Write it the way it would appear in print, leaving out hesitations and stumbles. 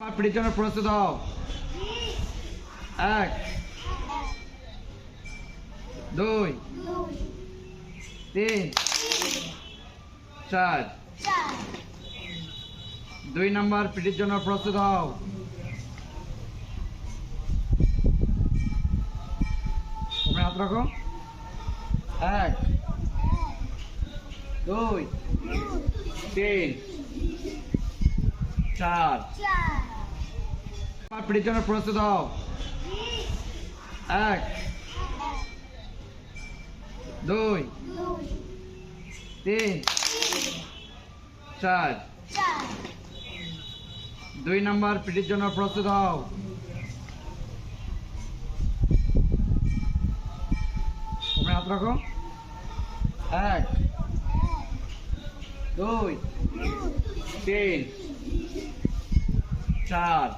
পিটির জন্য প্রস্তুত হও। 1 2 3 4 2 নম্বর পিটির জন্য প্রস্তুত হও। তোমরা হাত রাখো। 1 2 3 4 পিটির জন্য প্রস্তুত হও। 1 2 3 4 2 নম্বর পিটির জন্য প্রস্তুত হও। তোমরা হাত রাখো। 1 2 3 4